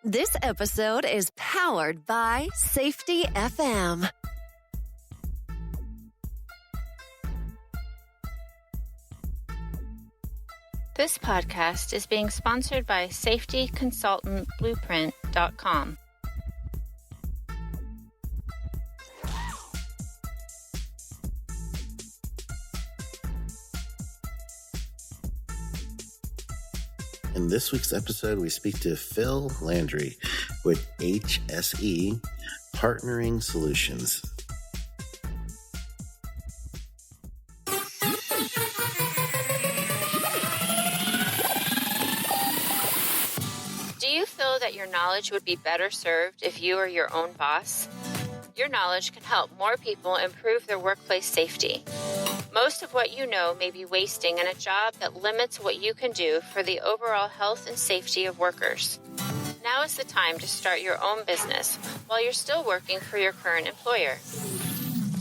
This episode is powered by Safety FM. This podcast is being sponsored by safetyconsultantblueprint.com. In this week's episode, we speak to Phil Landry with HSE Partnering Solutions. Do you feel that your knowledge would be better served if you were your own boss? Your knowledge can help more people improve their workplace safety. Most of what you know may be wasting in a job that limits what you can do for the overall health and safety of workers. Now is the time to start your own business while you're still working for your current employer.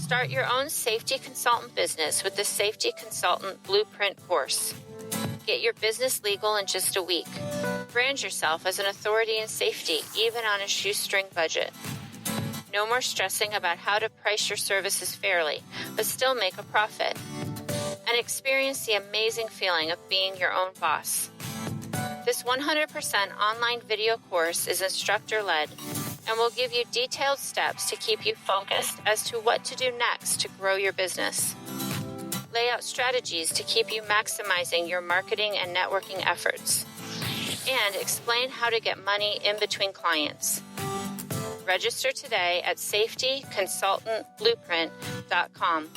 Start your own safety consultant business with the Safety Consultant Blueprint course. Get your business legal in just a week. Brand yourself as an authority in safety, even on a shoestring budget. No more stressing about how to price your services fairly, but still make a profit. And experience the amazing feeling of being your own boss. This 100% online video course is instructor-led and will give you detailed steps to keep you focused as to what to do next to grow your business. Lay out strategies to keep you maximizing your marketing and networking efforts. And explain how to get money in between clients. Register today at safetyconsultantblueprint.com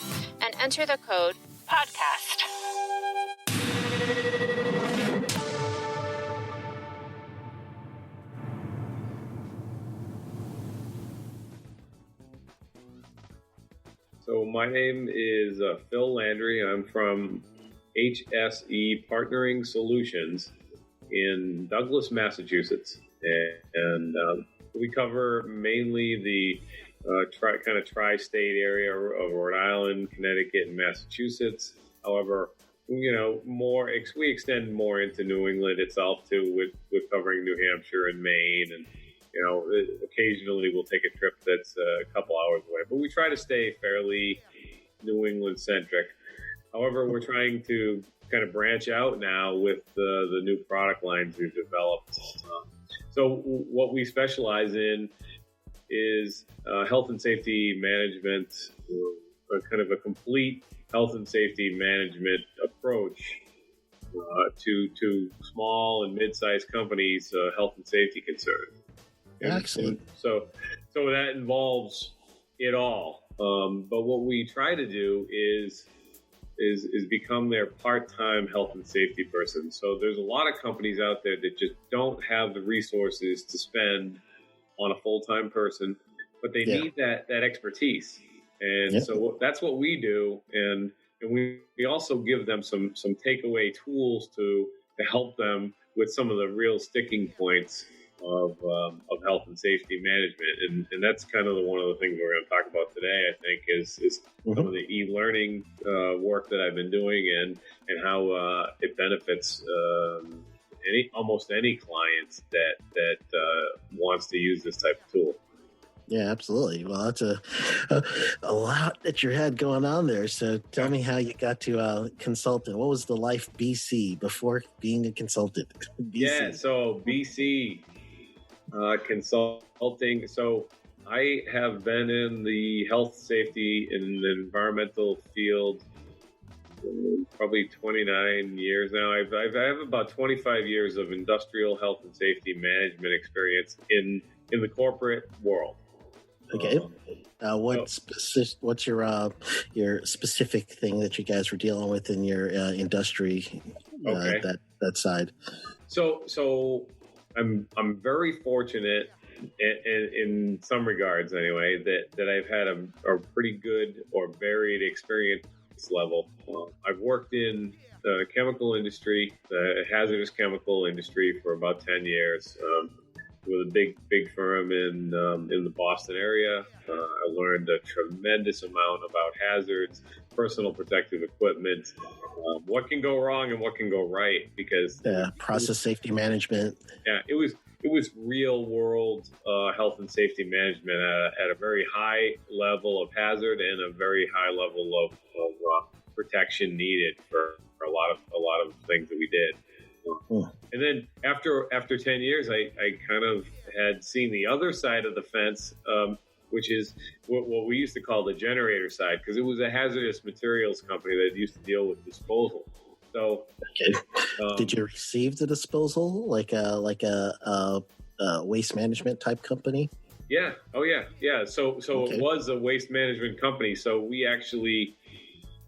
and enter the code PODCAST. So my name is Phil Landry. I'm from HSE Partnering Solutions in Douglas, Massachusetts. And we cover mainly the tri-state area of Rhode Island, Connecticut, and Massachusetts. However, we extend more into New England itself too, with covering New Hampshire and Maine, and occasionally we'll take a trip that's a couple hours away. But we try to stay fairly New England centric. However, we're trying to kind of branch out now with the new product lines we've developed. So what we specialize in is health and safety management, kind of a complete health and safety management approach to small and mid-sized companies' health and safety concerns. Excellent. And so that involves it all. But what we try to do is become their part-time health and safety person. So there's a lot of companies out there that just don't have the resources to spend on a full-time person, but they need that expertise. And so that's what we do. And we also give them some takeaway tools to help them with some of the real sticking points of health and safety management, and that's kind of one of the things we're going to talk about today. I think is some of the e-learning work that I've been doing, and how it benefits almost any client that wants to use this type of tool. Yeah, absolutely. Well, that's a lot that you had going on there. So tell me how you got to consultant. What was the life BC before being a consultant? BC. Yeah, so BC. Consulting. So I have been in the health, safety, and environmental field probably 29 years now. I have about 25 years of industrial health and safety management experience in the corporate world. Okay. What's your specific thing that you guys were dealing with in your industry? That side. So I'm very fortunate in some regards, anyway, that I've had a pretty good or varied experience level. I've worked in the chemical industry, the hazardous chemical industry, for about 10 years. With a big firm in the Boston area. I learned a tremendous amount about hazards, personal protective equipment, what can go wrong and what can go right, because process safety management. Yeah, it was it was real world health and safety management at a very high level of hazard and a very high level of protection needed for a lot of things that we did. And then after 10 years, I kind of had seen the other side of the fence, which is what we used to call the generator side, because it was a hazardous materials company that used to deal with disposal. So, did you receive the disposal like a waste management type company? Yeah. Oh, yeah. So It was a waste management company. So we actually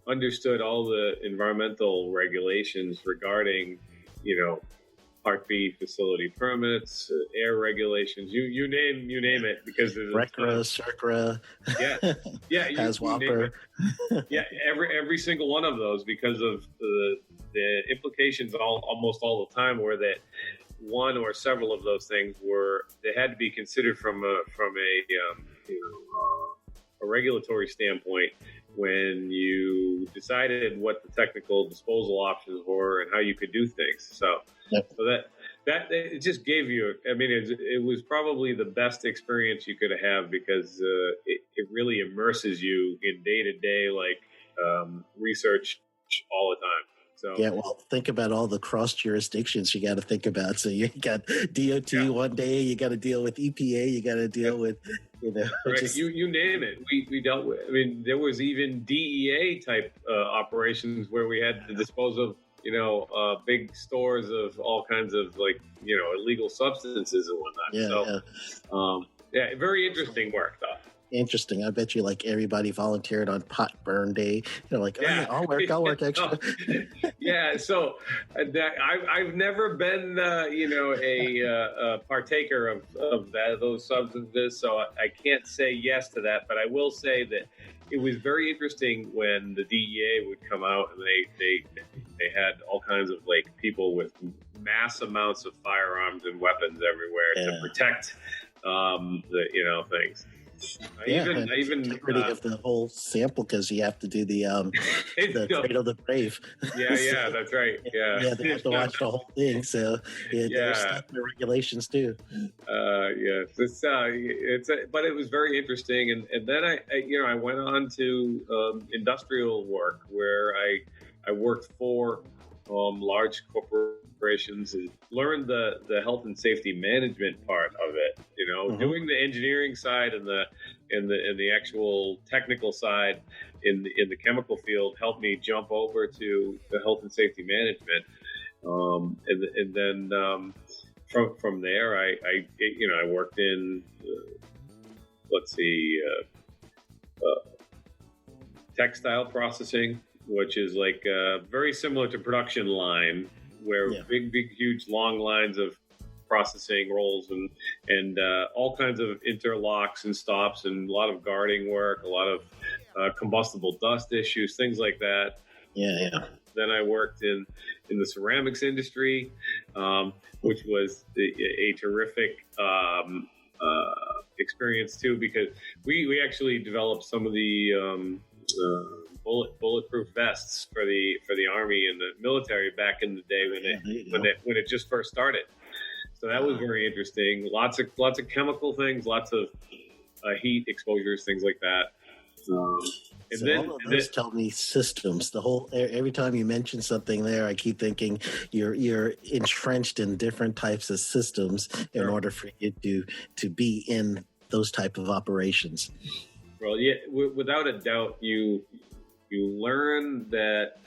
understood all the environmental regulations regarding, Part B facility permits, air regulations, you name it, because there's RCRA, CERCRA, HAZWOPER. Every single one of those, because of the implications almost all the time were that one or several of those things they had to be considered from a regulatory standpoint when you decided what the technical disposal options were and how you could do things. So that it just gave you, it was probably the best experience you could have, because it really immerses you in day-to-day research all the time. So, yeah, well, think about all the cross jurisdictions you got to think about. So you got DOT one day, you got to deal with EPA, you got to deal with, right. You name it. We dealt with. There was even DEA type operations where we had to dispose of, big stores of all kinds of illegal substances and whatnot. Very interesting work though. Interesting. I bet you everybody volunteered on pot burn day. I'll work extra. So I've never been, a partaker of those substances. So I can't say yes to that, but I will say that it was very interesting when the DEA would come out and they had all kinds of people with mass amounts of firearms and weapons everywhere to protect the things. I even integrity of the whole sample, because you have to do the Cradle of the Brave. Yeah, that's right. Yeah, they have to watch the whole thing. So there's regulations too. But it was very interesting, and then I went on to industrial work where I worked for large corporations and learned the health and safety management part of it. Doing the engineering side and the actual technical side in the chemical field helped me jump over to the health and safety management. And then from there, I worked in textile processing, which is very similar to production line, where big, huge, long lines of processing rolls and all kinds of interlocks and stops and a lot of guarding work, a lot of combustible dust issues, things like that. Then I worked in the ceramics industry, which was a terrific experience too, because we actually developed some of the bulletproof vests for the Army and the military back in the day when it just first started. So that was very interesting. Lots of chemical things, lots of heat exposures, things like that. All of those tell me systems. Every time you mention something there, I keep thinking you're entrenched in different types of systems in order for you to be in those type of operations. Well, yeah, without a doubt, you learn that,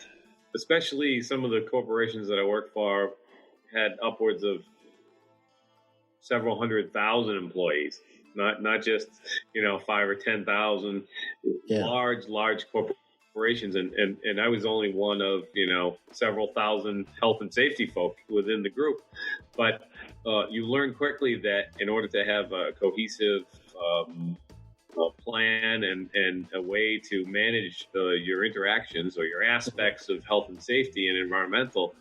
especially some of the corporations that I worked for had upwards of several 100,000 employees, not just 5 or 10,000. Large corporations, and I was only one of several thousand health and safety folk within the group. But you learn quickly that in order to have a cohesive plan and a way to manage your interactions or your aspects of health and safety and environmental,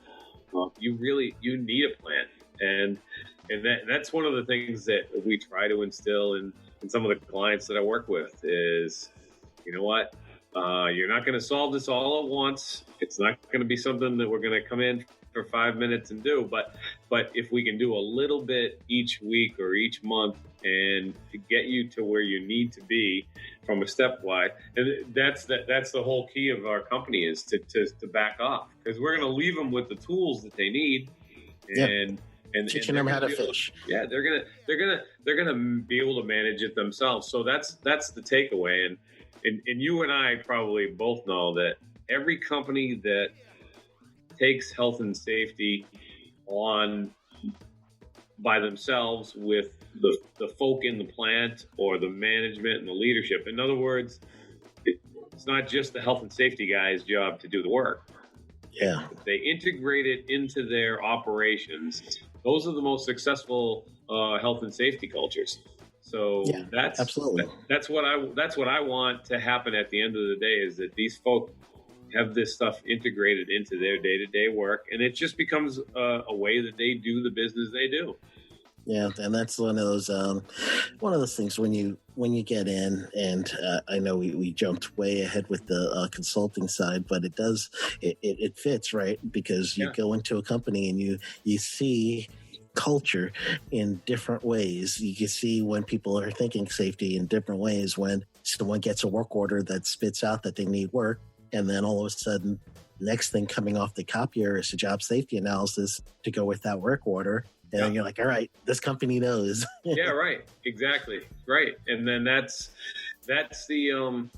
you need a plan. And that's one of the things that we try to instill in some of the clients that I work with is, you're not going to solve this all at once. It's not going to be something that we're going to come in for 5 minutes and do, but if we can do a little bit each week or each month and to get you to where you need to be from a stepwise, and that's the whole key of our company is to back off, because we're going to leave them with the tools that they need, and teaching them how to fish. Yeah, they're gonna be able to manage it themselves. So that's the takeaway. And you and I probably both know that every company that takes health and safety on by themselves with the folk in the plant or the management and the leadership. In other words, it's not just the health and safety guy's job to do the work. Yeah. If they integrate it into their operations, those are the most successful health and safety cultures. So that's absolutely that's what I want to happen at the end of the day, is that these folk have this stuff integrated into their day-to-day work, and it just becomes a way that they do the business they do. Yeah, and that's one of those things when you get in, and I know we jumped way ahead with the consulting side, but it fits, right? Because you go into a company and you see culture in different ways. You can see when people are thinking safety in different ways, when someone gets a work order that spits out that they need work, and then all of a sudden, next thing coming off the copier is a job safety analysis to go with that work order. And then you're like, all right, this company knows. Yeah, right. Exactly. Right. And then that's the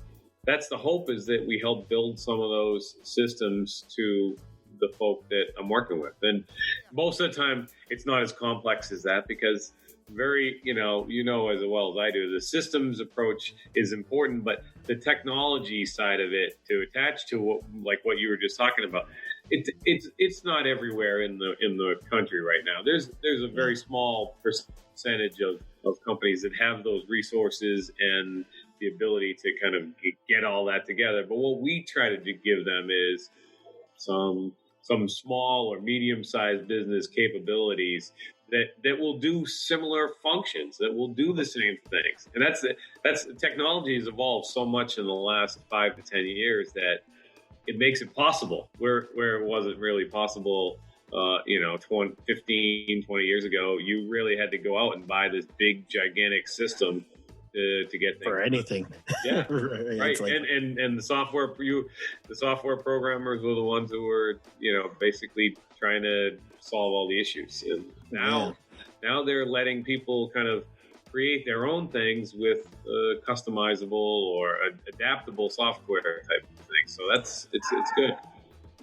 hope, is that we help build some of those systems to the folk that I'm working with. And most of the time it's not as complex as that, because you know as well as I do, the systems approach is important, but the technology side of it to attach to what you were just talking about, it's not everywhere in the country right now. There's a very small percentage of companies that have those resources and the ability to kind of get all that together. But what we try to give them is some small or medium-sized business capabilities that will do similar functions, that will do the same things. And that's technology has evolved so much in the last 5 to 10 years that it makes it possible where it wasn't really possible 15, 20 years ago. You really had to go out and buy this big gigantic system to get things for anything. Yeah. Right. Like, and the software programmers were the ones who were, basically trying to solve all the issues. And now they're letting people kind of create their own things with customizable or adaptable software type of thing. So it's good.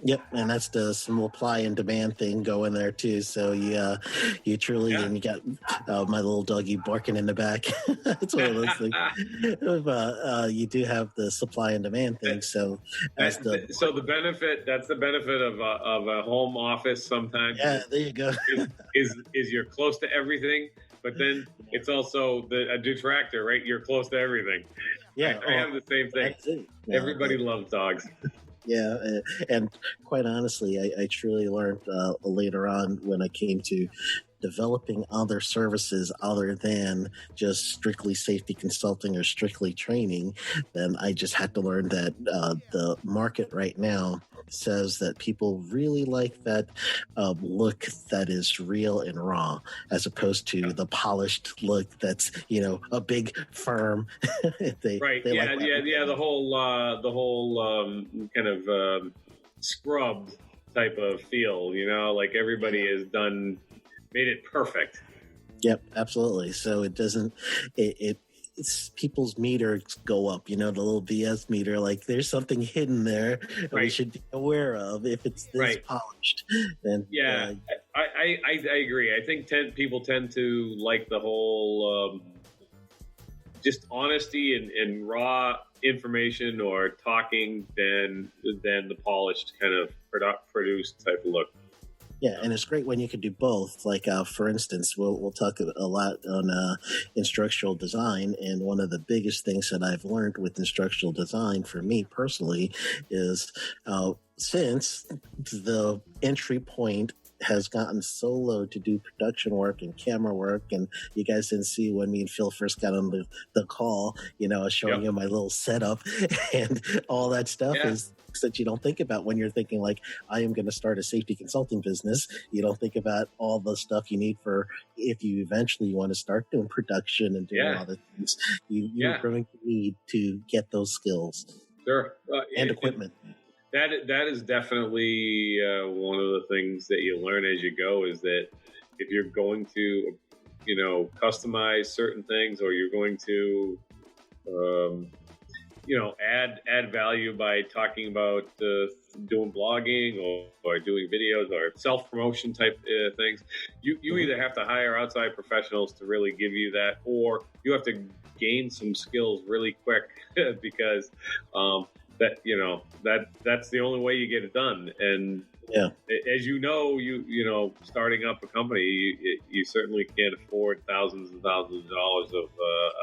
Yep, and that's the supply and demand thing going there too. So you truly, and you got my little doggy barking in the back. It's one of those things. You do have the supply and demand thing. So that's the benefit of a home office sometimes. Yeah, there you go. is you're close to everything, but then it's also a detractor, right? You're close to everything. Yeah, I have the same thing. Everybody loves dogs. Yeah, and quite honestly, I truly learned later on when I came to developing other services other than just strictly safety consulting or strictly training, then I just had to learn that the market right now says that people really like that look that is real and raw, as opposed to the polished look that's a big firm. The whole kind of scrubbed type of feel, like everybody has made it perfect. Yep, absolutely. So it doesn't it's people's meters go up, the little BS meter, like there's something hidden there that we should be aware of if it's this polished. Then I agree. I think people tend to like the whole just honesty and raw information or talking than the polished kind of produced type of look. Yeah, and it's great when you can do both. Like, for instance, we'll talk a lot on instructional design, and one of the biggest things that I've learned with instructional design for me personally is since the entry point has gotten so low to do production work and camera work. And you guys didn't see when me and Phil first got on the call, I was showing you my little setup and all that stuff is that you don't think about when you're thinking like, I am going to start a safety consulting business. You don't think about all the stuff you need for if you eventually want to start doing production and doing all the things you're going to need to get those skills. Sure. And equipment. That is definitely one of the things that you learn as you go, is that if you're going to, customize certain things, or you're going to, add value by talking about doing blogging or doing videos or self-promotion type things, you either have to hire outside professionals to really give you that, or you have to gain some skills really quick because that's the only way you get it done. And as starting up a company, you certainly can't afford thousands and thousands of dollars of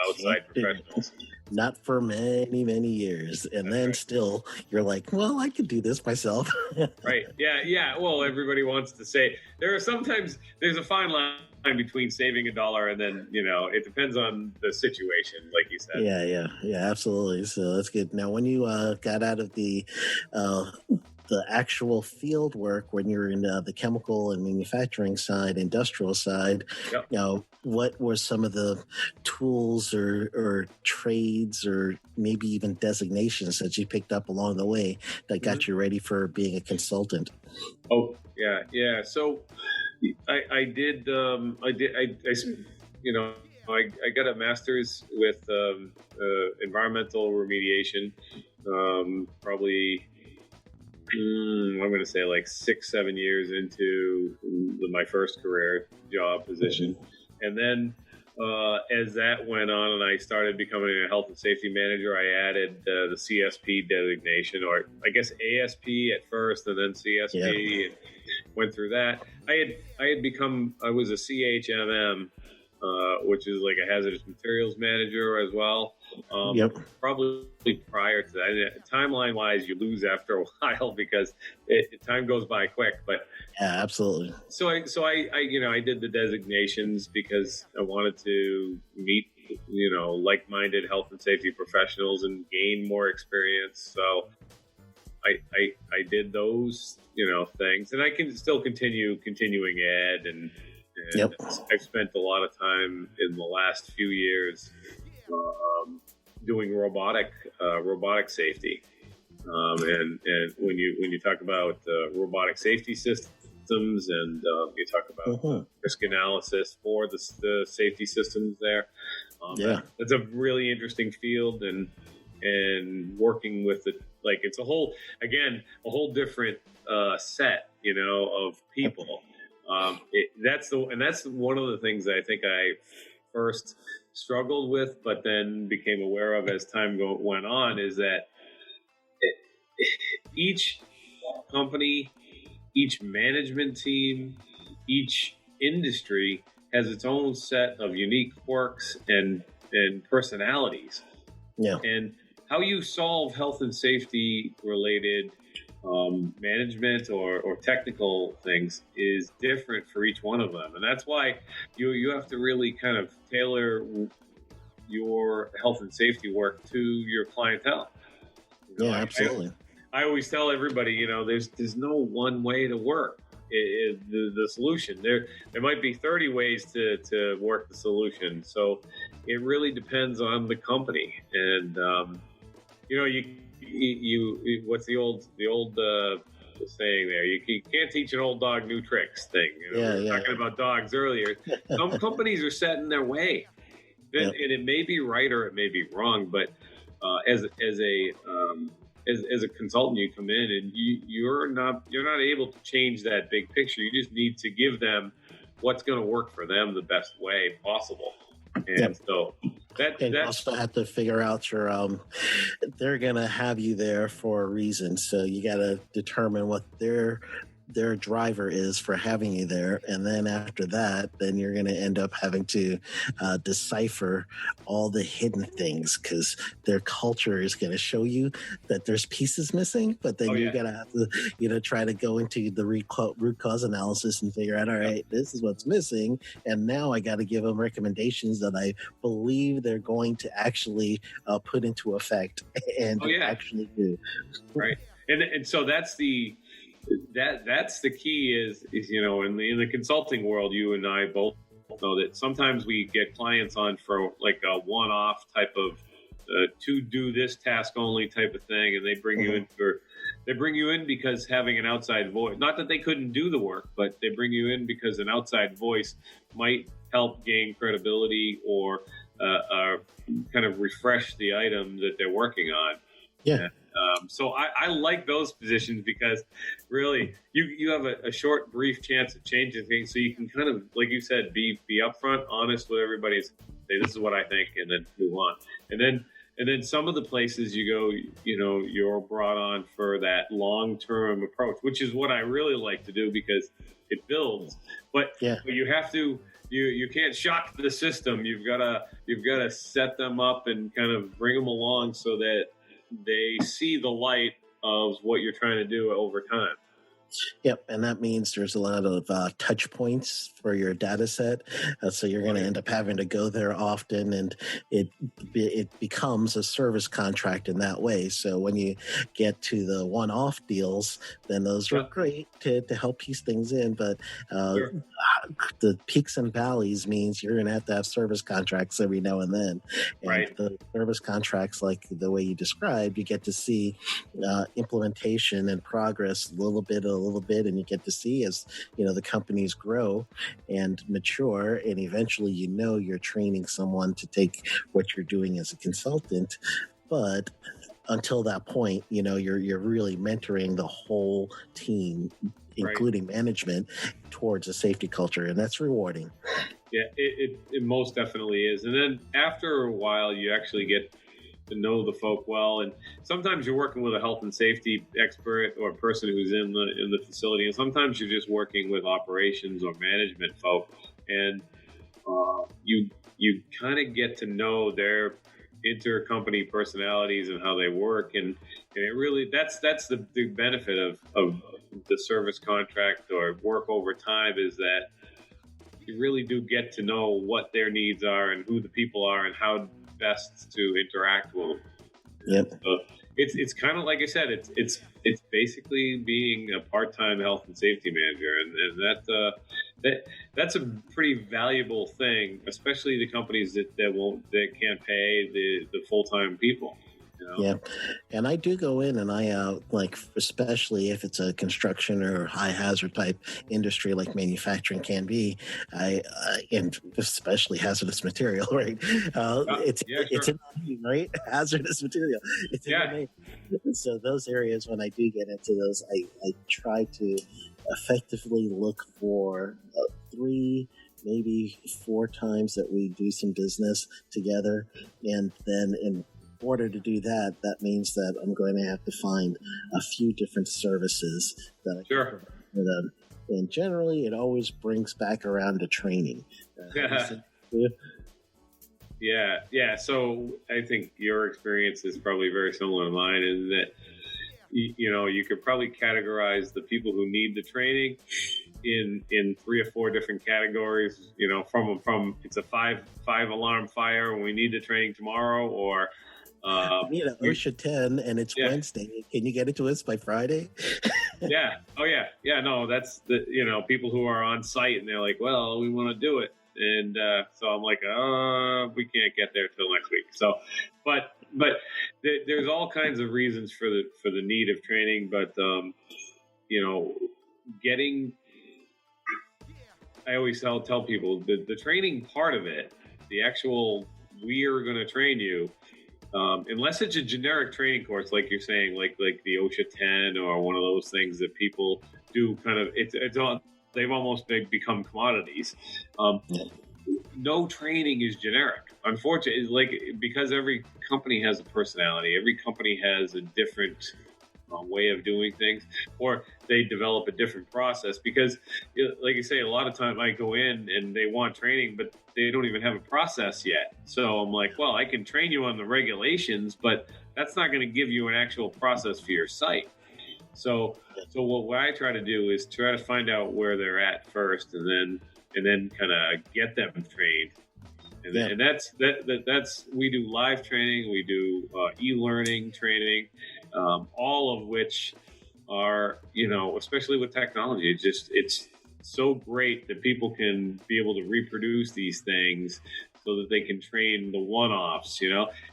outside professionals. Not for many, many years. And then still, you're like, well, I could do this myself. Right. Yeah. Well, everybody wants to say, there's a fine line between saving $1 and then, it depends on the situation, like you said. Yeah, absolutely. So that's good. Now, when you got out of the actual field work, when you're in the chemical and manufacturing side, industrial side, what were some of the tools or trades or maybe even designations that you picked up along the way that got you ready for being a consultant? Oh, yeah. So I got a master's with environmental remediation, probably I'm going to say like 6-7 years into my first career job position. And then as that went on and I started becoming a health and safety manager, I added the CSP designation, or I guess ASP at first and then CSP, and went through that. I was a CHMM, which is like a hazardous materials manager as well. Probably prior to that. Timeline wise, you lose after a while because time goes by quick. But yeah, absolutely. So I did the designations because I wanted to meet like-minded health and safety professionals and gain more experience. So I did those things, and I can still continuing ed and I've spent a lot of time in the last few years doing robotic safety, and when you talk about robotic safety systems and you talk about risk analysis for the safety systems there, that's a really interesting field, and working with it's a whole different set of people. That's one of the things that I think I first struggled with, but then became aware of as time went on, is that each company, each management team, each industry has its own set of unique quirks and personalities. Yeah. And how you solve health and safety related management or technical things is different for each one of them, and that's why you have to really kind of tailor your health and safety work to your clientele. Absolutely. I always tell everybody, there's no one way to work the solution. There might be 30 ways to work the solution, so it really depends on the company. And you what's the old saying there? You can't teach an old dog new tricks thing. We were talking about dogs earlier. Some companies are set in their way, and it may be right or it may be wrong. But as a consultant, you come in and you're not able to change that big picture. You just need to give them what's going to work for them the best way possible. And so you also have to figure out they're going to have you there for a reason. So you got to determine what their their driver is for having you there. And then after that, then you're going to end up having to decipher all the hidden things, because their culture is going to show you that there's pieces missing, but then you're going to have to, try to go into the root cause analysis and figure out, all right, this is what's missing. And now I got to give them recommendations that I believe they're going to actually put into effect and actually do. Right. And so that's the key is in the consulting world, you and I both know that sometimes we get clients on for like a one-off type of to do this task only type of thing, and they bring you in because having an outside voice, not that they couldn't do the work, but they bring you in because an outside voice might help gain credibility or kind of refresh the item that they're working on. Yeah. So I like those positions because really you have a short, brief chance of changing things. So you can kind of, like you said, be upfront, honest with everybody, and say, this is what I think, and then move on. And then some of the places you go, you're brought on for that long-term approach, which is what I really like to do because it builds. But you have to, you can't shock the system. You've got to set them up and kind of bring them along so that they see the light of what you're trying to do over time. Yep, and that means there's a lot of touch points for your data set. So you're going to end up having to go there often, and it becomes a service contract in that way. So when you get to the one-off deals, then those are great to help piece things in. But the peaks and valleys means you're going to have service contracts every now and then. And the service contracts, like the way you described, you get to see implementation and progress a little bit, and you get to see as the companies grow and mature, and eventually you're training someone to take what you're doing as a consultant. But until that point, you're really mentoring the whole team, including management, towards a safety culture, and that's rewarding. Yeah, it most definitely is. And then after a while, you actually get to know the folk well, and sometimes you're working with a health and safety expert or a person who's in the facility, and sometimes you're just working with operations or management folk, and you kind of get to know their intercompany personalities and how they work, and it really that's the big benefit of the service contract or work over time, is that you really do get to know what their needs are and who the people are and how best to interact with them. Yep. So it's kind of like I said, it's basically being a part-time health and safety manager, and that's a pretty valuable thing, especially the companies that can't pay the full-time people. Yeah, and I do go in and I especially if it's a construction or high hazard type industry like manufacturing can be, and especially hazardous material, right? It's in the name, right? Hazardous material. It's in the name. So those areas, when I do get into those, I try to effectively look for 3, maybe 4 times that we do some business together, and then in order to do that, that means that I'm going to have to find a few different services that I can provide for them. And generally, it always brings back around to training. Yeah. So I think your experience is probably very similar to mine, in that you could probably categorize the people who need the training in 3 or 4 different categories. From it's a 5 alarm fire and we need the training tomorrow, or OSHA 10 and it's Wednesday. Can you get it to us by Friday? Yeah. Oh yeah. Yeah. No, that's the people who are on site and they're like, well, we want to do it, and so I'm like, we can't get there till next week. So, but there's all kinds of reasons for the need of training, but I always tell people the training part of it, the actual we are going to train you. Unless it's a generic training course, like you're saying, like the OSHA 10 or one of those things that people do, kind of, they've almost become commodities. No training is generic. Unfortunately, because every company has a personality, every company has a different way of doing things, or they develop a different process. Because, like you say, a lot of time I go in and they want training, but they don't even have a process yet. So I'm like, well, I can train you on the regulations, but that's not going to give you an actual process for your site. So what I try to do is try to find out where they're at first, and then kind of get them trained. And that's we do live training, we do e-learning training, all of which are, especially with technology, it's so great that people can be able to reproduce these things so that they can train the one-offs.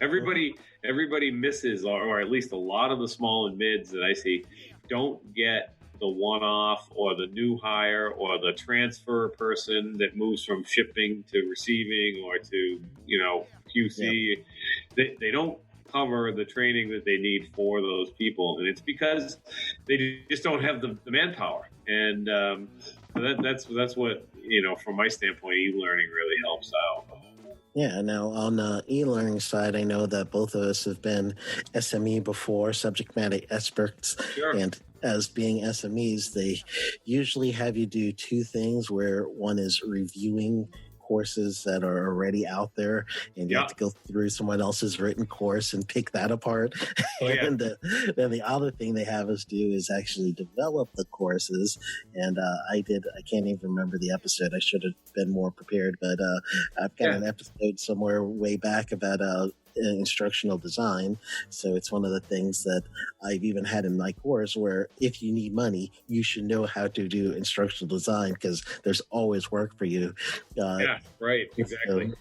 Everybody misses, or at least a lot of the small and mids that I see don't get the one-off or the new hire or the transfer person that moves from shipping to receiving or to QC. They don't cover the training that they need for those people, and it's because they just don't have the manpower. And that's what, from my standpoint, e-learning really helps out. Yeah, now on the e-learning side, I know that both of us have been SME before, subject matter experts. Sure. And as being SMEs, they usually have you do two things, where one is reviewing courses that are already out there, and you have to go through someone else's written course and pick that apart. And then the other thing they have us do is actually develop the courses. And I can't even remember the episode. I should have been more prepared, but I've got an episode somewhere way back about instructional design. So it's one of the things that I've even had in my course, where if you need money, you should know how to do instructional design, because there's always work for you. Right, exactly.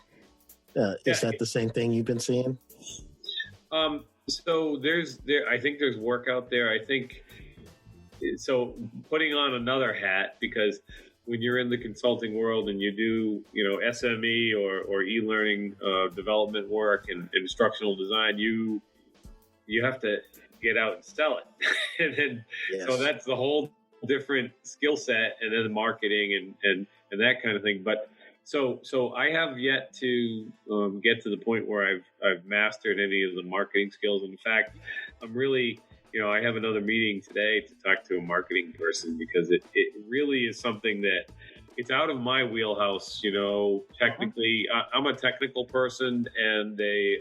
Is that the same thing you've been seeing? So I think there's work out there. I think so. Putting on another hat, because when you're in the consulting world and you do, SME or e-learning development work and instructional design, you have to get out and sell it. And then, so that's the whole different skill set, and then the marketing and that kind of thing. But so I have yet to get to the point where I've mastered any of the marketing skills. In fact, I'm really, I have another meeting today to talk to a marketing person, because it really is something that it's out of my wheelhouse. Technically, I'm a technical person and a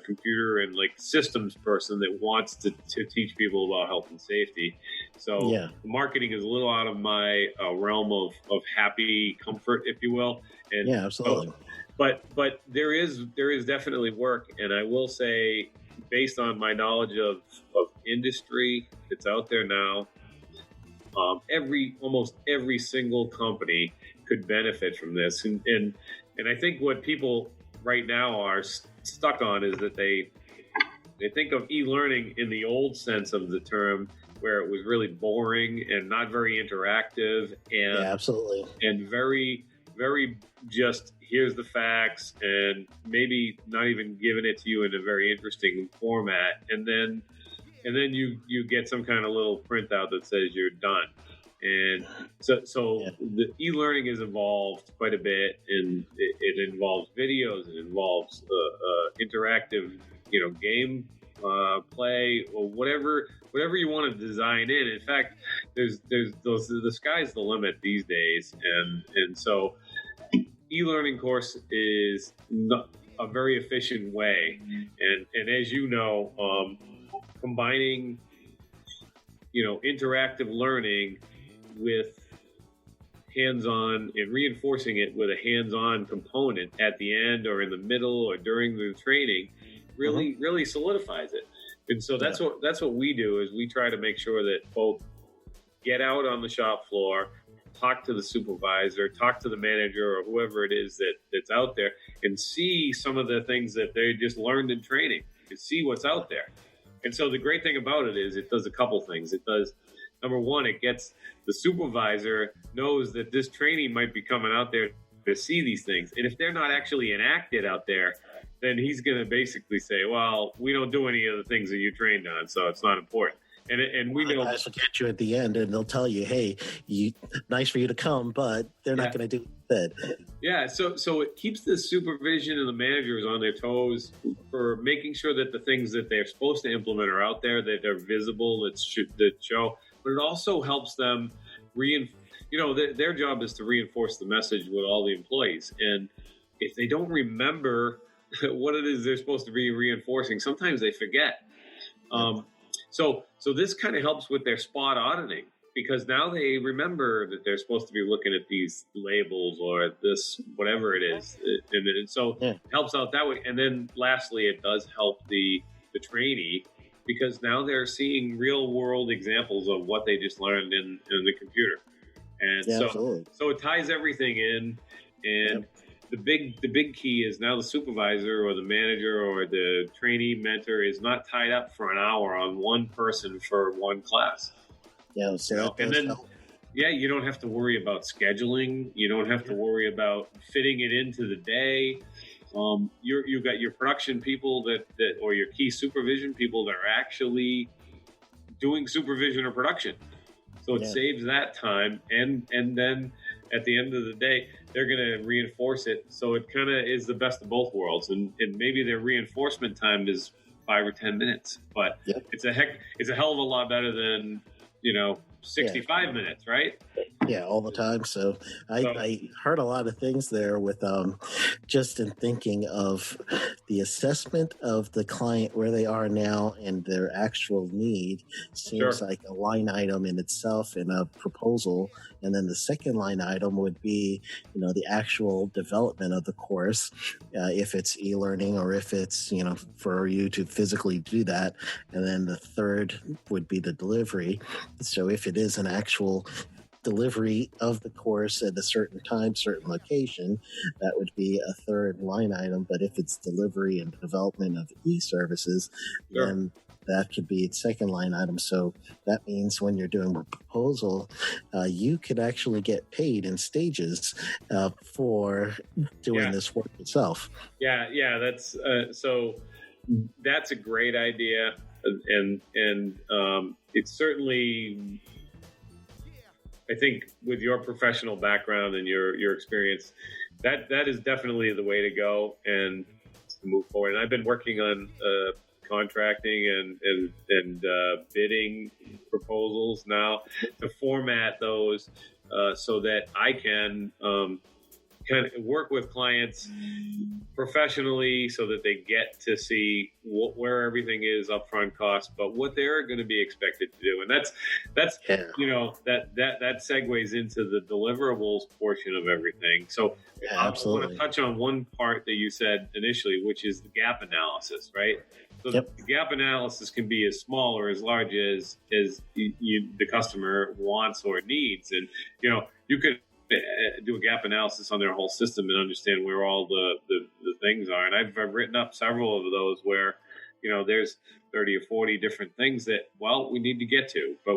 computer and systems person that wants to teach people about health and safety. So marketing is a little out of my realm of happy comfort, if you will. And absolutely. But there is definitely work, and I will say, based on my knowledge of industry that's out there now, almost every single company could benefit from this. And I think what people right now are stuck on is that they think of e-learning in the old sense of the term, where it was really boring and not very interactive, and absolutely, and very, very just here's the facts, and maybe not even giving it to you in a very interesting format, and then you get some kind of little printout that says you're done. And so the e-learning has evolved quite a bit, and it involves videos, it involves interactive, game play, or whatever you want to design in. In fact, there's the sky's the limit these days, and so e-learning course is a very efficient way, and as you know, combining interactive learning with hands-on, and reinforcing it with a hands-on component at the end or in the middle or during the training really solidifies it. And so that's what we do, is we try to make sure that folks get out on the shop floor, talk to the supervisor, talk to the manager, or whoever it is that's out there, and see some of the things that they just learned in training, and see what's out there. And so the great thing about it is it does a couple things. It does, number one, it gets the supervisor knows that this training might be coming out there to see these things. And if they're not actually enacted out there, then he's going to basically say, well, we don't do any of the things that you trained on, so it's not important. and we know guys will get you at the end, and they'll tell you, "Hey, nice for you to come, but they're not going to do that." Yeah, so it keeps the supervision and the managers on their toes for making sure that the things that they're supposed to implement are out there, that they're visible, that show. But it also helps them their job is to reinforce the message with all the employees, and if they don't remember what it is they're supposed to be reinforcing, sometimes they forget. So this kind of helps with their spot auditing, because now they remember that they're supposed to be looking at these labels or this, whatever it is. And so it helps out that way. And then lastly, it does help the trainee, because now they're seeing real world examples of what they just learned in the computer. And so it ties everything in. And the big key is now the supervisor or the manager or the trainee mentor is not tied up for an hour on one person for one class. Yeah, so and then you don't have to worry about scheduling. You don't have to worry about fitting it into the day. You've got your production people that or your key supervision people that are actually doing supervision or production. So it saves that time, and then at the end of the day, they're going to reinforce it. So it kind of is the best of both worlds. And maybe their reinforcement time is 5 or 10 minutes, but it's a hell of a lot better than, 65 minutes, right? Yeah, all the time. So I heard a lot of things there with just in thinking of the assessment of the client, where they are now and their actual need seems like a line item in itself in a proposal. And then the second line item would be, the actual development of the course, if it's e-learning or if it's, for you to physically do that. And then the third would be the delivery. So if it is an actual delivery of the course at a certain time, certain location, that would be a third line item. But if it's delivery and development of e-services, then that could be its second line item. So that means when you're doing a proposal, you could actually get paid in stages for doing this work itself. Yeah, that's that's a great idea, and it's certainly, I think, with your professional background and your experience, that is definitely the way to go and to move forward. And I've been working on contracting and bidding proposals now to format those so that I can kind of work with clients professionally so that they get to see where everything is upfront cost, but what they're going to be expected to do. And that's that segues into the deliverables portion of everything. So I want to touch on one part that you said initially, which is the gap analysis, right? So the gap analysis can be as small or as large as the customer wants or needs. And, you could do a gap analysis on their whole system and understand where all the things are. And I've written up several of those where, there's 30 or 40 different things that, we need to get to. But,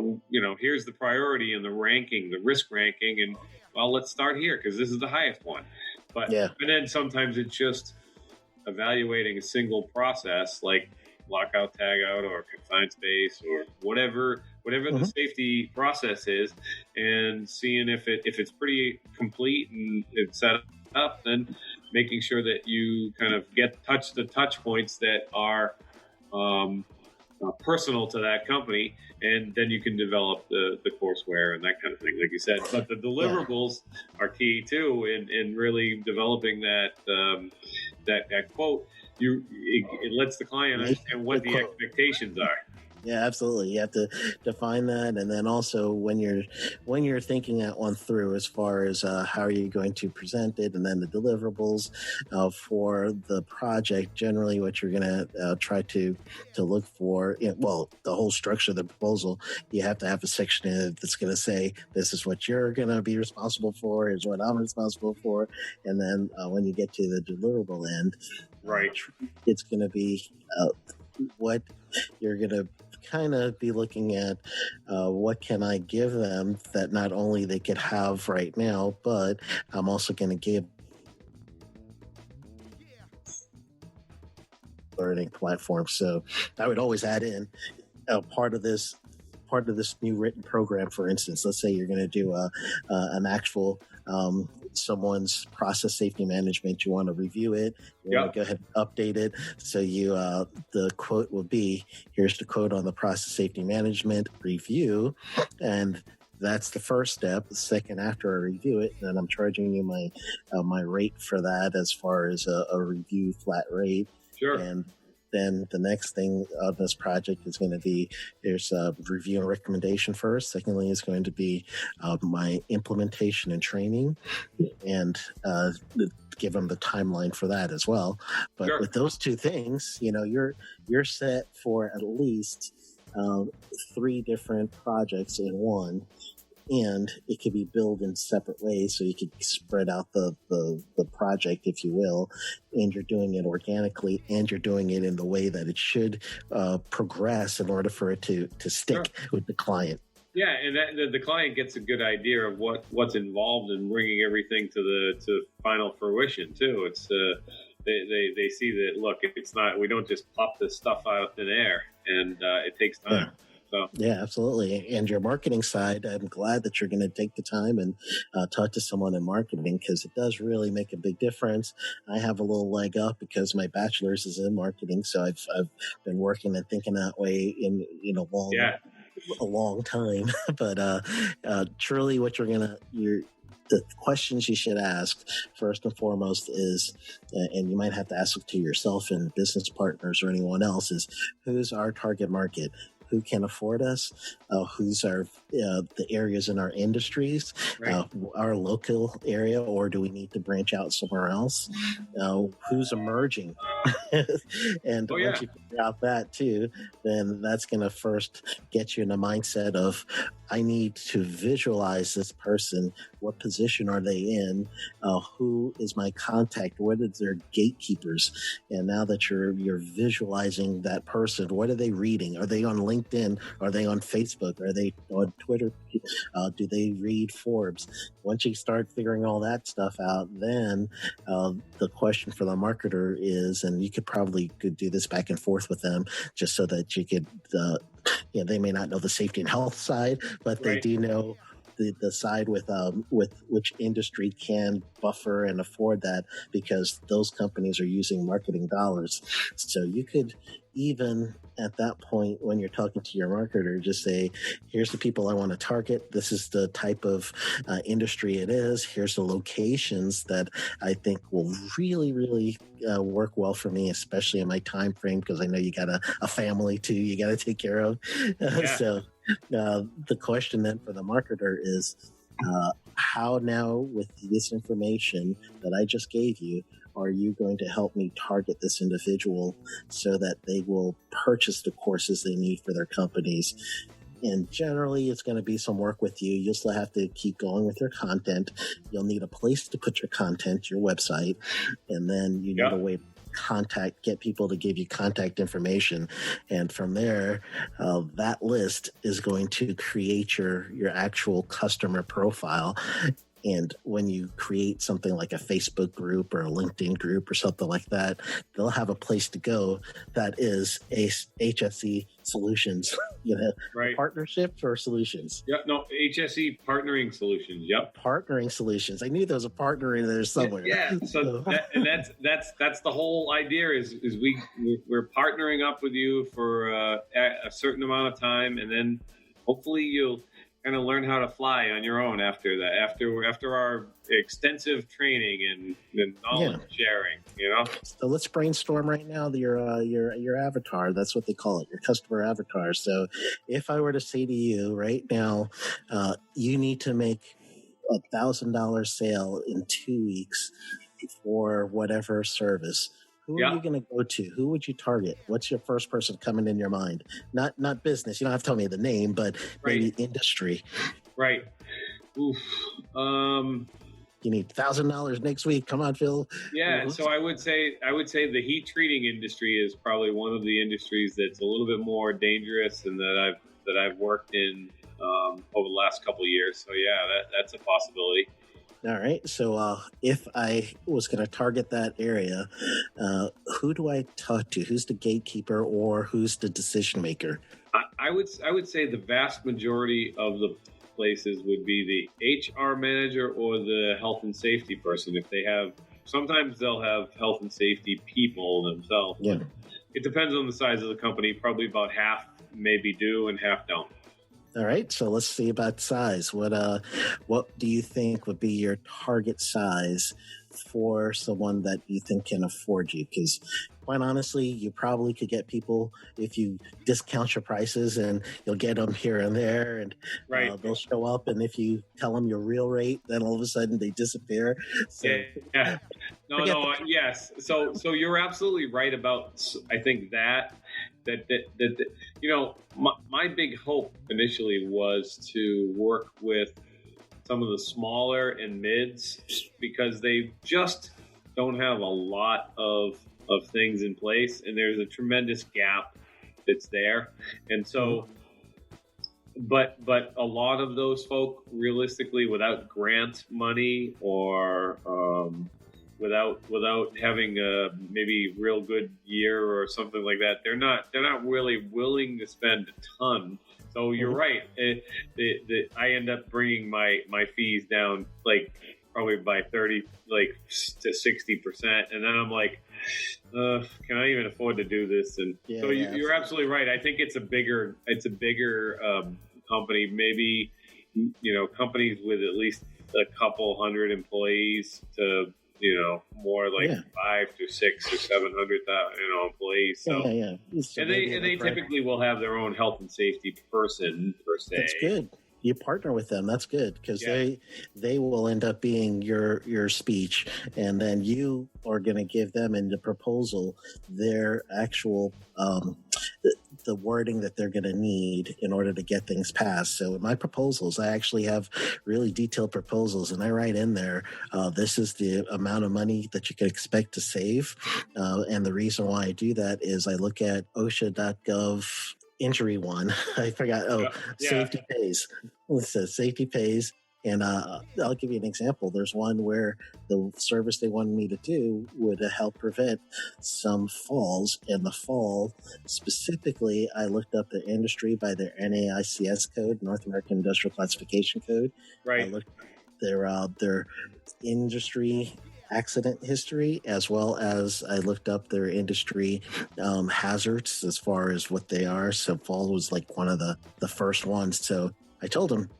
here's the priority and the ranking, the risk ranking. And, let's start here because this is the highest one. But and then sometimes it's just evaluating a single process like lockout, tagout, or confined space, or whatever the safety process is, and seeing if it's pretty complete and it's set up, then making sure that you kind of touch the touch points that are personal to that company, and then you can develop the courseware and that kind of thing, like you said. But the deliverables are key too in really developing that quote. It lets the client understand what the expectations are. Yeah, absolutely. You have to define that, and then also when you're thinking that one through, as far as how are you going to present it, and then the deliverables for the project. Generally, what you're going to try to look for, the whole structure of the proposal, you have to have a section in it that's going to say this is what you're going to be responsible for, is what I'm responsible for, and then when you get to the deliverable end, it's going to be what you're going to kind of be looking at. What can I give them that not only they could have right now, but I'm also going to give learning platform. So I would always add in part of this part of this new written program, for instance, let's say you're going to do an actual someone's process safety management, you want to review it, you want to go ahead and update it. So the quote will be, here's the quote on the process safety management review. And that's the first step. The second, after I review it, then I'm charging you my rate for that as far as a review flat rate. Sure. And then the next thing of this project is going to be, there's a review and recommendation first. Secondly, is going to be my implementation and training, and give them the timeline for that as well. But with those two things, you're set for at least 3 different projects in one. And it could be billed in separate ways, so you could spread out the project, if you will, and you're doing it organically, and you're doing it in the way that it should progress in order for it to stick with the client. Yeah, and the client gets a good idea of what's involved in bringing everything to final fruition too. It's they see that, look, it's not, we don't just pop this stuff out of thin air, and it takes time. Yeah. So. Yeah, absolutely. And your marketing side, I'm glad that you're going to take the time and talk to someone in marketing, because it does really make a big difference. I have a little leg up because my bachelor's is in marketing, so I've been working and thinking that way in a long time. But truly, what the questions you should ask first and foremost is, and you might have to ask it to yourself and business partners or anyone else, is who's our target market? Who can afford us? Who's the areas in our industries, our local area, or do we need to branch out somewhere else? Who's emerging? And once you figure out that too, then that's going to first get you in the mindset of, I need to visualize this person. What position are they in? Who is my contact? What are their gatekeepers? And now that you're visualizing that person, what are they reading? Are they on LinkedIn? Are they on Facebook? Are they on Twitter? Do they read Forbes? Once you start figuring all that stuff out, then the question for the marketer is, and you could probably do this back and forth with them just so that you could, they may not know the safety and health side, but they do know the side with which industry can buffer and afford that, because those companies are using marketing dollars. So you could even at that point, when you're talking to your marketer, just say, here's the people I want to target. This is the type of industry it is. Here's the locations that I think will really, really work well for me, especially in my time frame, because I know you got a family too you got to take care of. So the question then for the marketer is, how now, with this information that I just gave you, are you going to help me target this individual so that they will purchase the courses they need for their companies? And generally, it's going to be some work with you. You'll still have to keep going with your content. You'll need a place to put your content, your website, and then you need a way to get people to give you contact information. And from there, that list is going to create your actual customer profile. And when you create something like a Facebook group or a LinkedIn group or something like that, they'll have a place to go that is a HSE Solutions, partnership or solutions. HSE Partnering Solutions. Partnering Solutions. I knew there was a partner in there somewhere. So that's the whole idea is we're partnering up with you for a certain amount of time, and then hopefully you'll kind of learn how to fly on your own after that, after our extensive training and knowledge sharing, So let's brainstorm right now. Your avatar, that's what they call it, your customer avatar. So if I were to say to you right now, you need to make $1,000 sale in 2 weeks for whatever service, who are you going to go to? Who would you target? What's your first person coming in your mind? Not business. You don't have to tell me the name, but maybe industry. Right. Oof. You need $1,000 next week. Come on, Phil. Yeah. So I would say the heat treating industry is probably one of the industries that's a little bit more dangerous and that I've worked in over the last couple of years. So that's a possibility. All right. So if I was going to target that area, who do I talk to? Who's the gatekeeper or who's the decision maker? I would say the vast majority of the places would be the HR manager or the health and safety person. If they have, sometimes they'll have health and safety people themselves. Yeah. It depends on the size of the company. Probably about half maybe do and half don't. All right, so let's see about size. What do you think would be your target size for someone that you think can afford you? Because quite honestly, you probably could get people if you discount your prices, and you'll get them here and there, and they'll show up. And if you tell them your real rate, then all of a sudden they disappear. So, yeah. Yes. So you're absolutely right about. I think that my big hope initially was to work with some of the smaller and mids, because they just don't have a lot of things in place, and there's a tremendous gap that's there. And so, but a lot of those folk, realistically, without grant money or without having a maybe real good year or something like that, they're not really willing to spend a ton. So you're right. I end up bringing my fees down probably by 30 to 60%, and then I'm like, can I even afford to do this? And you're absolutely right. I think it's a bigger company, maybe companies with at least a couple hundred employees to more like 5 to 6 or 700,000 employees. So and they typically will have their own health and safety person per se. That's good. You partner with them. That's good, because they will end up being your speech, and then you are going to give them in the proposal their actual the wording that they're going to need in order to get things passed. So in my proposals, I actually have really detailed proposals, and I write in there, this is the amount of money that you can expect to save. And the reason why I do that is I look at OSHA.gov injury one. I forgot. Safety pays. It says safety pays. And I'll give you an example. There's one where the service they wanted me to do would help prevent some falls. And the fall, specifically, I looked up the industry by their NAICS code, North American Industrial Classification Code. Right. I looked at their industry accident history, as well as I looked up their industry hazards as far as what they are. So fall was like one of the first ones. So I told them,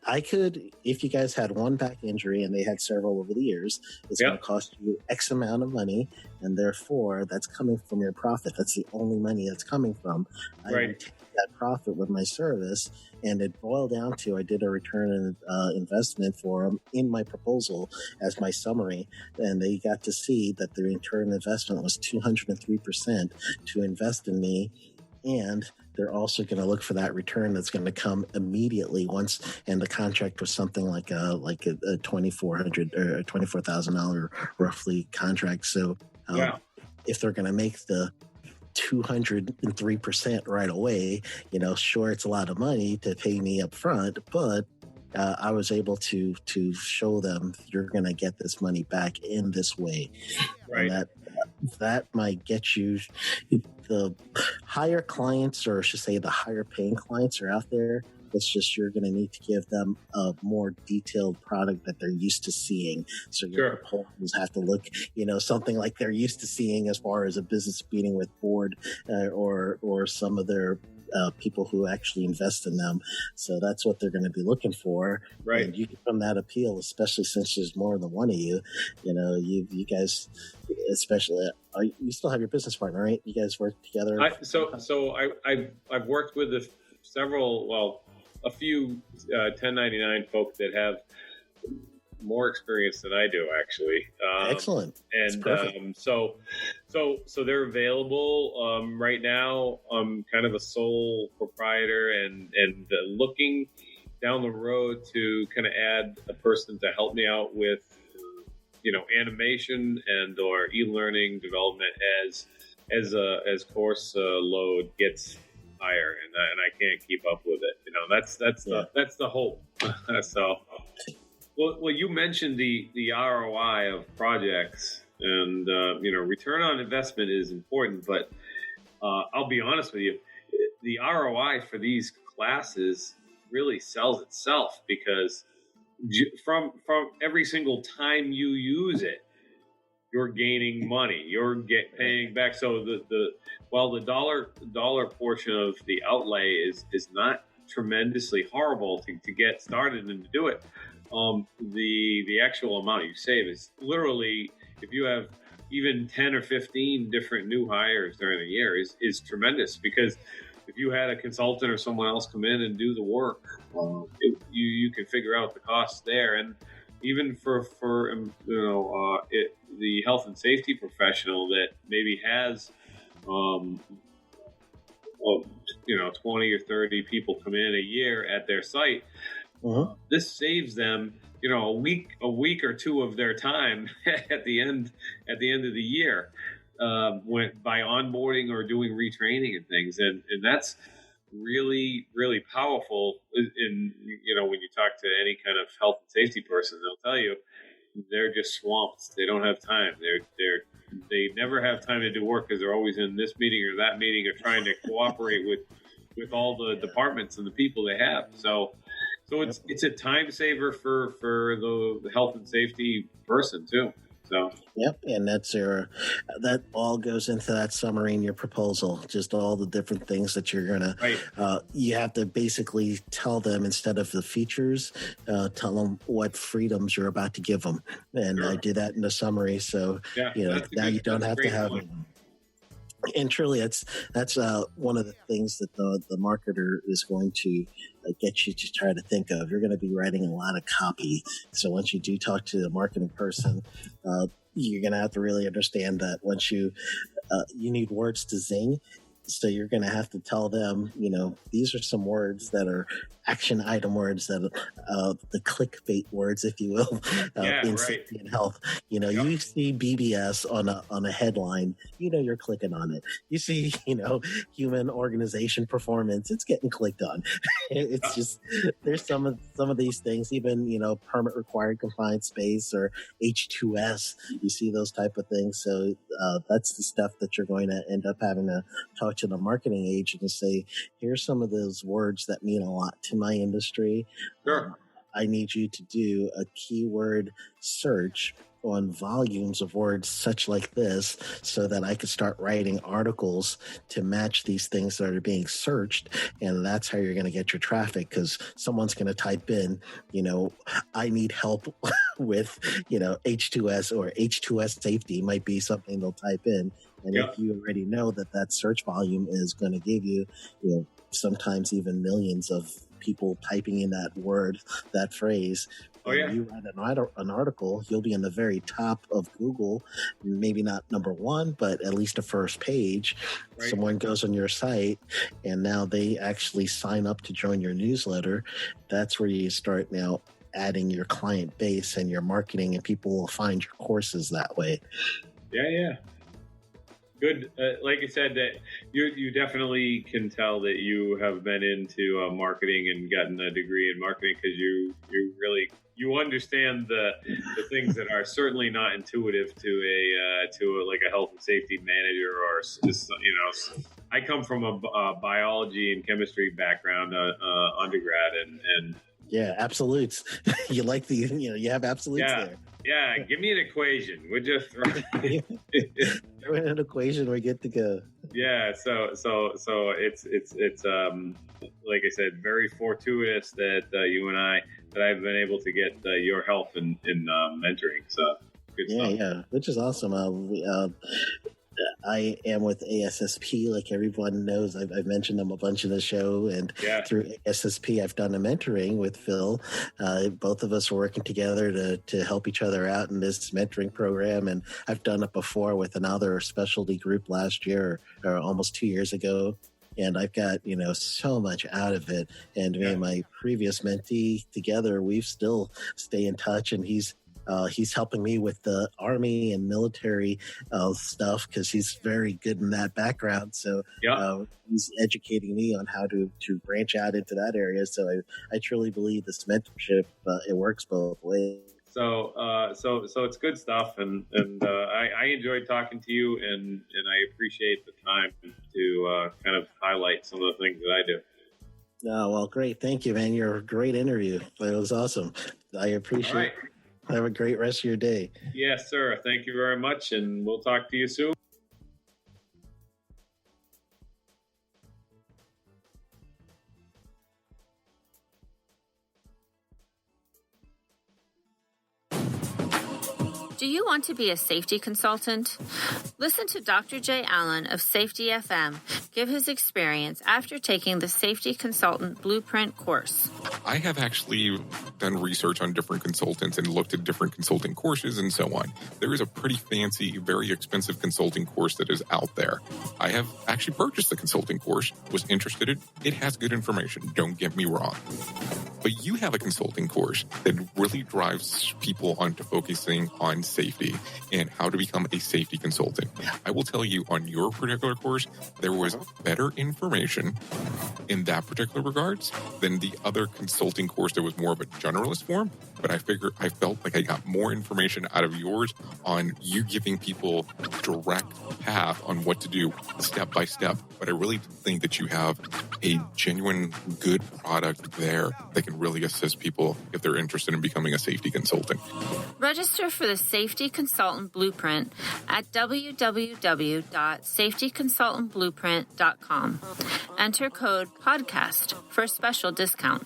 I could, if you guys had one back injury and they had several over the years, it's going to cost you X amount of money, and therefore that's coming from your profit. That's the only money that's coming from. I would take that profit with my service, and it boiled down to I did a return on investment for them in my proposal as my summary, and they got to see that their return on investment was 203% to invest in me. And they're also going to look for that return that's going to come immediately once. And the contract was something like a $2,400 or $24,000 roughly contract. So if they're going to make the 203% right away, sure, it's a lot of money to pay me up front, but I was able to show them you're going to get this money back in this way. Right. And that might get you the higher clients, or I should say the higher paying clients are out there. It's just you're going to need to give them a more detailed product that they're used to seeing. So your proposals have to look, something like they're used to seeing as far as a business meeting with board or some of their people who actually invest in them. So that's what they're going to be looking for. Right. And you give them that appeal, especially since there's more than one of you. You guys, especially, you still have your business partner, right? You guys work together. I've worked with a few 1099 folk that have more experience than I do, actually. Excellent. And so they're available right now. I'm kind of a sole proprietor and looking down the road to kind of add a person to help me out with animation and or e-learning development as course load gets higher, and I can't keep up with it. That's the hope. So. Well, you mentioned the ROI of projects, and return on investment is important. But I'll be honest with you, the ROI for these classes really sells itself, because from every single time you use it, you're gaining money. You're paying back. So while the dollar portion of the outlay is not tremendously horrible to get started and to do it, the actual amount you save is literally, if you have even 10 or 15 different new hires during the year, is tremendous. Because if you had a consultant or someone else come in and do the work, you can figure out the costs there. And even for the health and safety professional that maybe has 20 or 30 people come in a year at their site, this saves them a week or two of their time at the end of the year, by onboarding or doing retraining and things, and that's really, really powerful. In when you talk to any kind of health and safety person, they'll tell you they're just swamped. They don't have time. They never have time to do work, because they're always in this meeting or that meeting, or trying to cooperate with all the departments and the people they have. So it's a time saver for the health and safety person too. So yep, and that all goes into that summary in your proposal. Just all the different things that you're gonna. Right. You have to basically tell them, instead of the features, tell them what freedoms you're about to give them, and sure. I did that in the summary. So now you don't have to have. And truly, that's one of the things that the marketer is going to get you to try to think of. You're going to be writing a lot of copy. So once you do talk to the marketing person, you're going to have to really understand that once you need words to zing. So you're going to have to tell them, these are some words that are action item words, that the clickbait words, if you will, in safety and health. You see BBS on a headline, you're clicking on it. You see, human organization performance, it's getting clicked on. It's just, there's some of these things, even, permit required compliance space or H2S, you see those type of things. So that's the stuff that you're going to end up having to talk to the marketing agent and say, here's some of those words that mean a lot to my industry. Sure. I need you to do a keyword search on volumes of words such like this, so that I could start writing articles to match these things that are being searched. And that's how you're going to get your traffic, because someone's going to type in, I need help with, H2S, or H2S safety might be something they'll type in. And if you already know that search volume is going to give you, sometimes even millions of people typing in that word, that phrase. You write an article, you'll be in the very top of Google, maybe not number one, but at least the first page. Right. Someone goes on your site and now they actually sign up to join your newsletter. That's where you start now adding your client base and your marketing, and people will find your courses that way. Yeah. Good. Like I said, that you definitely can tell that you have been into marketing and gotten a degree in marketing, because you understand the things that are certainly not intuitive to a health and safety manager, or I come from a biology and chemistry background, undergrad, and yeah, absolutes. You like you have absolutes there. Yeah, give me an equation. We're just throw in an equation, we're good to go. Yeah, so it's like I said, very fortuitous that you and I've been able to get your help in mentoring. So good stuff. Yeah, which is awesome. I am with ASSP, like everyone knows. I've mentioned them a bunch in the show, and through ASSP, I've done a mentoring with Phil. Both of us are working together to help each other out in this mentoring program, and I've done it before with another specialty group last year, or almost 2 years ago. And I've got, so much out of it. And me and my previous mentee together, we've still stay in touch, and he's helping me with the Army and military stuff, because he's very good in that background. So he's educating me on how to branch out into that area. So I truly believe this mentorship, it works both ways. So it's good stuff, and I enjoyed talking to you, and I appreciate the time to kind of highlight highlight some of the things that I do. Oh, well, great. Thank you, man. You're a great interview. That was awesome. I appreciate it. Have a great rest of your day. Yes, sir. Thank you very much, and we'll talk to you soon. Do you want to be a safety consultant? Listen to Dr. Jay Allen of Safety FM give his experience after taking the Safety Consultant Blueprint course. I have actually done research on different consultants and looked at different consulting courses and so on. There is a pretty fancy, very expensive consulting course that is out there. I have actually purchased the consulting course, was interested in it. It has good information, don't get me wrong. But you have a consulting course that really drives people onto focusing on safety and how to become a safety consultant. I will tell you, on your particular course, there was better information in that particular regards than the other consulting course that was more of a generalist form. But I felt like I got more information out of yours on you giving people direct path on what to do step by step. But I really think that you have a genuine good product there that can really assist people if they're interested in becoming a safety consultant. Register for the Safety Consultant Blueprint at www.safetyconsultantblueprint.com. Enter code PODCAST for a special discount.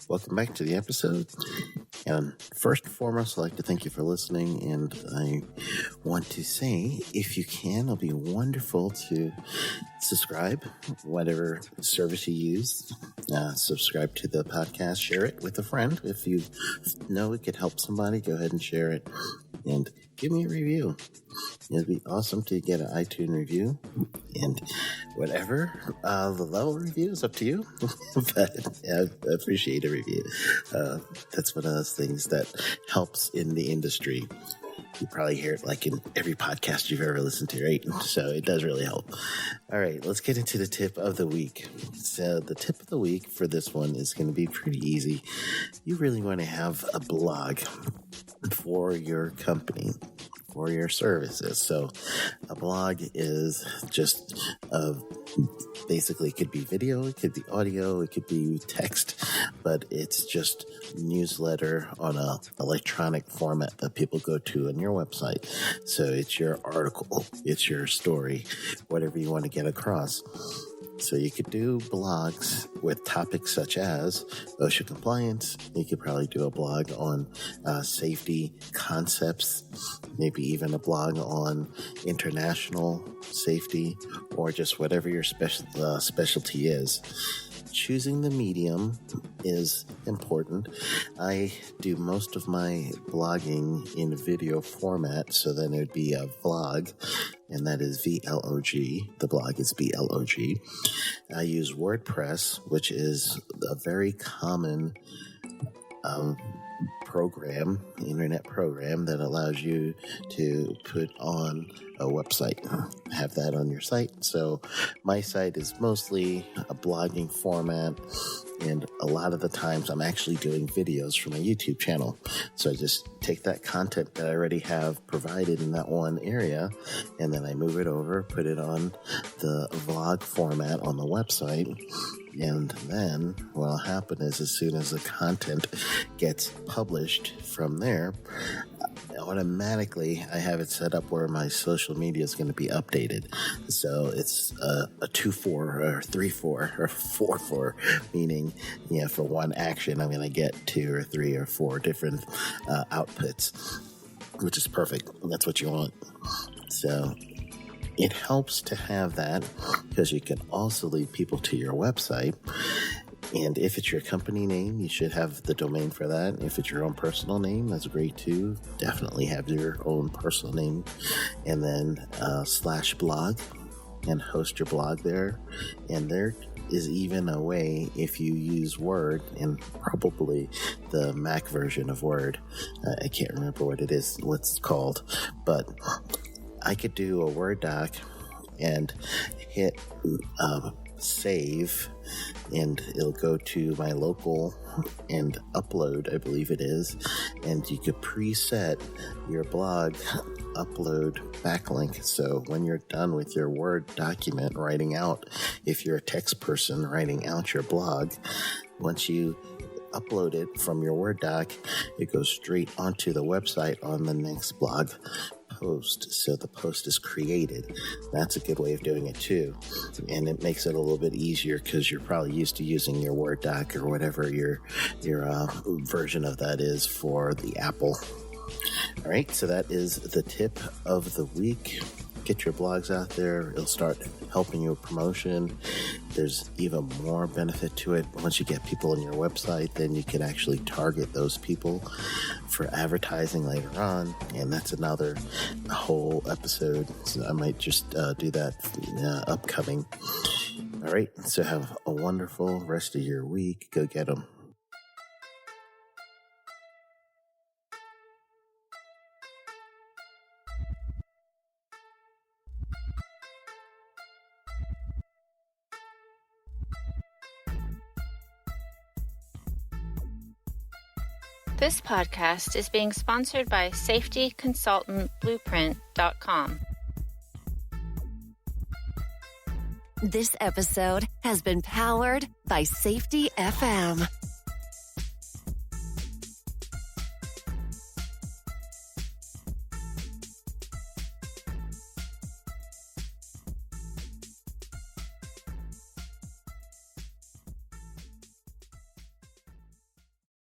Welcome back to the episode. And first and foremost, I'd like to thank you for listening. And I want to say, if you can, it'll be wonderful to subscribe, whatever service you use. Subscribe to the podcast, share it with a friend. If you know it could help somebody, go ahead and share it. And give me a review. It'd be awesome to get an iTunes review. And whatever the level review is up to you. But yeah, I appreciate a review. That's one of those things that helps in the industry. You probably hear it like in every podcast you've ever listened to, right? So it does really help. All right, let's get into the tip of the week. So the tip of the week for this one is going to be pretty easy. You really want to have a blog for your company, for your services. So a blog is just basically, it could be video, it could be audio, it could be text, but it's just newsletter on a electronic format that people go to on your website. So it's your article, it's your story, whatever you want to get across. So you could do blogs with topics such as OSHA compliance. You could probably do a blog on safety concepts, maybe even a blog on international safety, or just whatever your specialty is. Choosing the medium is important. I do most of my blogging in video format, so then it would be a vlog, and that is VLOG. The blog is VLOG. I use WordPress, which is a very common internet program that allows you to put on a website, have that on your site. So my site is mostly a blogging format, and a lot of the times I'm actually doing videos for my YouTube channel. So I just take that content that I already have provided in that one area, and then I move it over, put it on the vlog format on the website. And then what will happen is, as soon as the content gets published from there, automatically I have it set up where my social media is going to be updated. So it's a 2-4 or 3-4 or 4-4, meaning, for one action, I'm going to get 2 or 3 or 4 different outputs, which is perfect. That's what you want. So it helps to have that, because you can also lead people to your website. And if it's your company name, you should have the domain for that. If it's your own personal name, that's great too. Definitely have your own personal name. And then /blog, and host your blog there. And there is even a way, if you use Word, and probably the Mac version of Word, I can't remember what it's called, but I could do a Word doc and hit save, and it'll go to my local and upload, I believe it is, and you could preset your blog upload backlink. So when you're done with your Word document writing out, if you're a text person writing out your blog, once you upload it from your Word doc, it goes straight onto the website on the next blog post. So the post is created. That's a good way of doing it too. And it makes it a little bit easier because you're probably used to using your Word doc or whatever your version of that is for the Apple. All right, so that is the tip of the week. Get your blogs out there. It'll start helping you with promotion. There's even more benefit to it. Once you get people on your website, then you can actually target those people for advertising later on. And that's another whole episode. So I might just do that upcoming. All right, so have a wonderful rest of your week. Go get them. This podcast is being sponsored by safetyconsultantblueprint.com. This episode has been powered by Safety FM.